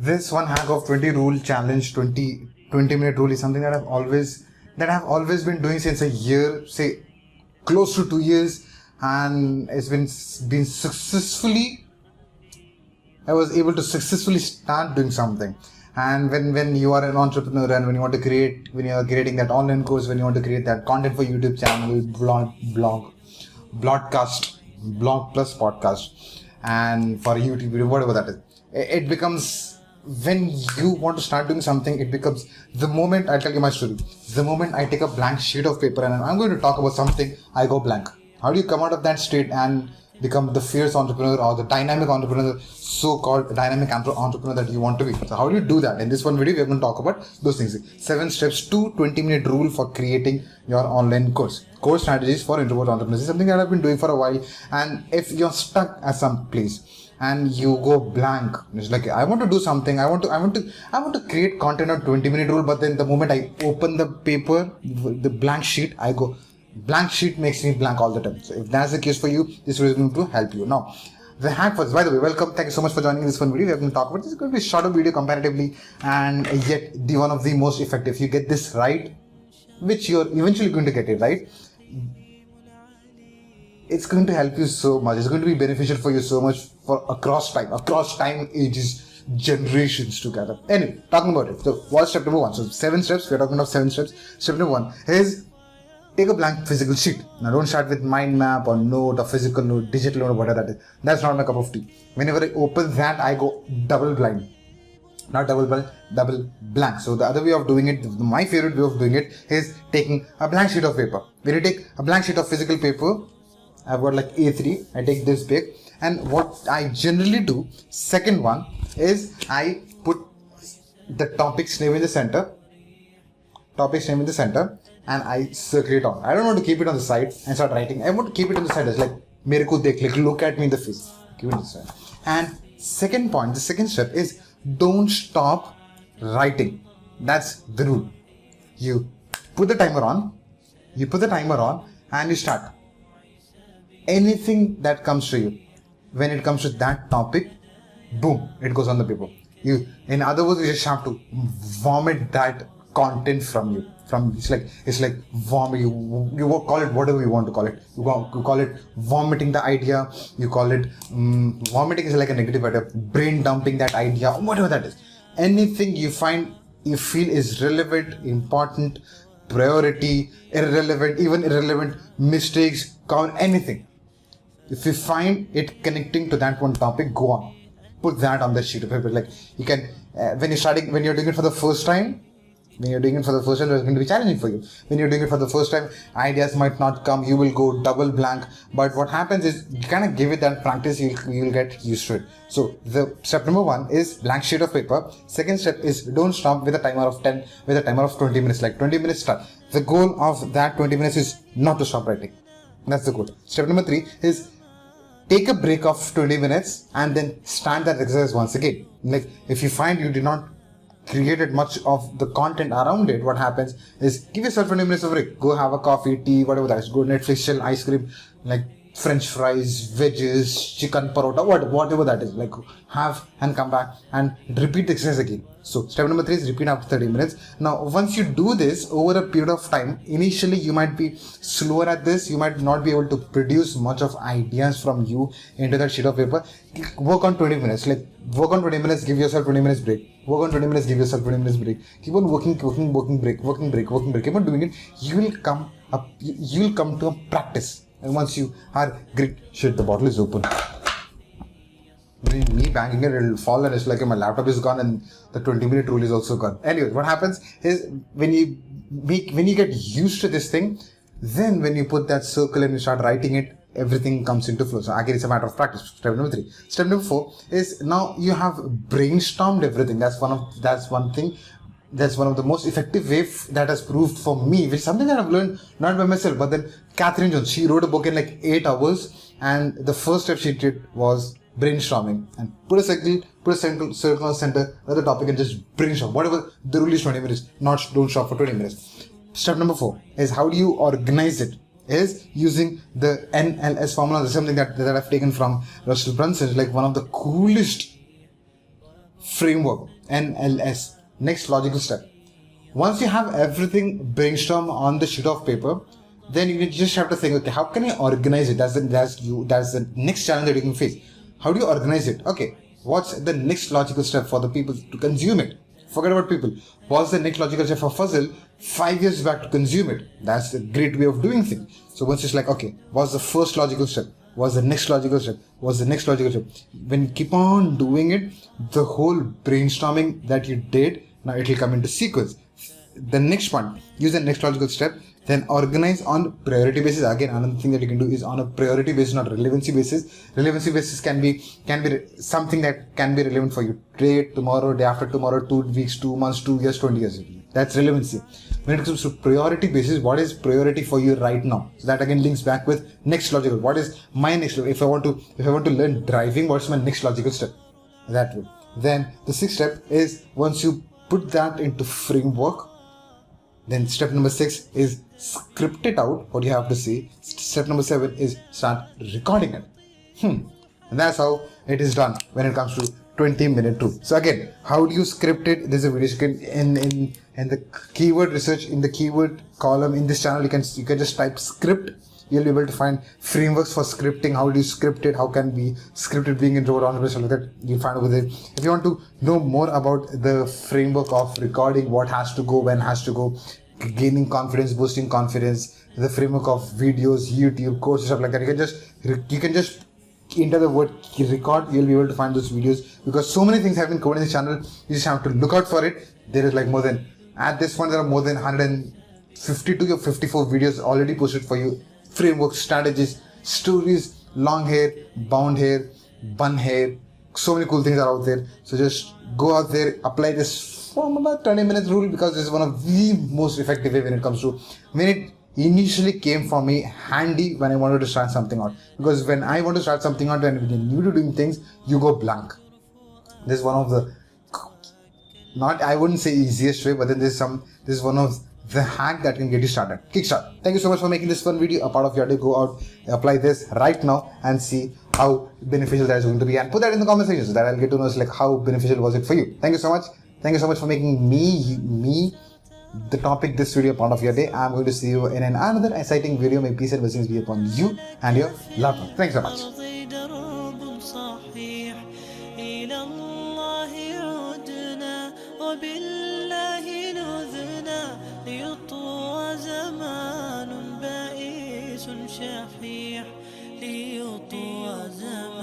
This one hack of 20 rule challenge, 20 minute rule is something that I've always been doing since a year, say close to 2 years, and it's been successfully. I was able to successfully start doing something. And when you are an entrepreneur and when you are creating that online course, when you want to create that content for YouTube channel, blog plus podcast, and for YouTube video, whatever that is, it becomes, when you want to start doing something, it becomes, the moment I tell you my story, the moment I take a blank sheet of paper and I'm going to talk about something, I go blank. How do you come out of that state and become the fierce entrepreneur or the dynamic entrepreneur, so-called dynamic entrepreneur that you want to be? So how do you do that? In this one video, we're going to talk about those things. 7 steps to 20-minute rule for creating your online course. Core strategies for introvert entrepreneurs is something that I've been doing for a while. And if you're stuck at some place and you go blank, it's like, I want to do something, I want to create content on 20-minute rule, but then the moment I open the paper, the blank sheet, I go, blank sheet makes me blank all the time. So if that's the case for you, this video is going to help you. Now, the hack for this, by the way, welcome, thank you so much for joining this one video. We are going to talk about, this is going to be a shorter video comparatively, and yet the one of the most effective. If you get this right, which you're eventually going to get it right, it's going to help you so much. It's going to be beneficial for you so much for across time, ages, generations together. Anyway, talking about it. So what's step number 1? So 7 steps, we're talking about 7 steps. Step number 1 is, take a blank physical sheet. Now don't start with mind map or note or physical note, digital note or whatever that is. That's not my cup of tea. Whenever I open that, I go double blind. Not double blind, double blank. So the other way of doing it, my favorite way of doing it, is taking a blank sheet of paper. When you take a blank sheet of physical paper, I've got like A3, I take this big, and what I generally do, second one, is I put the topic's name in the center, and I circle it on. I don't want to keep it on the side and start writing. I want to keep it on the side. It's like, mere ko dekh, like, look at me in the face. Keep it on the side. And second point, the second step is, don't stop writing. That's the rule. You put the timer on, and you start. Anything that comes to you, when it comes to that topic, boom, it goes on the paper. In other words, you just have to vomit that content from you. It's like vomit. You call it whatever you want to call it. You call it vomiting the idea. You call it vomiting is like a negative idea. Brain dumping that idea, whatever that is. Anything you feel is relevant, important, priority, irrelevant, mistakes, anything. If you find it connecting to that one topic, go on. Put that on the sheet of paper. Like, you can, when you're doing it for the first time, it's going to be challenging for you. When you're doing it for the first time, ideas might not come, you will go double blank. But what happens is, you kind of give it that practice, you'll get used to it. So the step number 1 is blank sheet of paper. Second step is, don't stop with a timer of 10, with a timer of 20 minutes, like 20 minutes start. The goal of that 20 minutes is not to stop writing. That's the goal. Step number 3 is, take a break of 20 minutes and then start that exercise once again. Like, if you find you did not created much of the content around it, what happens is, give yourself 20 minutes of break. Go have a coffee, tea, whatever that is. Go Netflix, chill, ice cream, like French fries, veggies, chicken parota, whatever that is. Like, have and come back and repeat the exercise again. So step number 3 is, repeat after 30 minutes. Now, once you do this over a period of time, initially you might be slower at this. You might not be able to produce much of ideas from you into that sheet of paper. Work on 20 minutes. Like, work on 20 minutes, give yourself 20 minutes break. Work on 20 minutes, give yourself 20 minutes break. Keep on working, break. Keep on doing it. You will come to a practice. And once you are great, shit, the bottle is open. Me banging it, it'll fall, and it's like my laptop is gone and the 20-minute rule is also gone. Anyway, what happens is, when you get used to this thing, then when you put that circle and you start writing it, everything comes into flow. So again, it's a matter of practice. Step number 3. Step number 4 is, now you have brainstormed everything. That's one of the most effective way that has proved for me, which is something that I've learned not by myself, but then Catherine Jones, she wrote a book in like 8 hours, and the first step she did was brainstorming, and put a circle center, another topic, and just brainstorm. Whatever the rule is, 20 minutes, don't stop for 20 minutes. Step number 4 is, how do you organize it? Is using the NLS formula. This is something that I've taken from Russell Brunson. It's like one of the coolest framework, NLS, next logical step. Once you have everything brainstorm on the sheet of paper, then you just have to think, okay, how can I organize it? That's the next challenge that you can face. How do you organize it? Okay, what's the next logical step for the people to consume it? Forget about people. What's the next logical step for Fuzzle 5 years back to consume it? That's a great way of doing things. So once it's like, okay, what's the first logical step? What's the next logical step? What's the next logical step? When you keep on doing it, the whole brainstorming that you did, now it will come into sequence. The next one, use the next logical step, then organize on priority basis. Again, another thing that you can do is on a priority basis, not relevancy basis. Relevancy basis can be something that can be relevant for you today, tomorrow, day after tomorrow, 2 weeks, 2 months, 2 years, 20 years. That's relevancy. When it comes to priority basis, what is priority for you right now? So that again links back with next logical. What is my next? If I want to learn driving, what's my next logical step? That way. Then the sixth step is, once you put that into framework, then step number 6 is script it out, what you have to say. Step number 7 is start recording it. And that's how it is done when it comes to 20-minute rule. So again, how do you script it? There's a video you can in the keyword research, in the keyword column in this channel, you can just type script. You'll be able to find frameworks for scripting. How do you script it? How can be scripted being introvert, entrepreneur, like that you'll find over there. If you want to know more about the framework of recording, what has to go, when has to go, gaining confidence, boosting confidence, the framework of videos, YouTube courses, stuff like that, you can just enter the word record. You'll be able to find those videos, because so many things have been covered in this channel. You just have to look out for it. There is like at this point there are more than 152 or 54 videos already posted for you. Frameworks, strategies, stories, long hair, bound hair, bun hair, so many cool things are out there. So just go out there, apply this formula, 20-minute rule, because this is one of the most effective way when it comes to, when it initially came for me handy when I wanted to start something out. Because when I want to start something out, when you're new to doing things, you go blank. This is one of the, not, I wouldn't say easiest way, but then this is one of the hack that can get you started. Kickstart. Thank you so much for making this fun video a part of your day. Go out, apply this right now and see how beneficial that is going to be, and put that in the comment section so that I'll get to know like how beneficial was it for you. Thank you so much. Thank you so much for making me the topic this video a part of your day. I'm going to see you in another exciting video. May peace and blessings be upon you and your loved ones. Thanks so much. وبالله نذنا ليطوى زمان بائس شحيح ليطوى زمان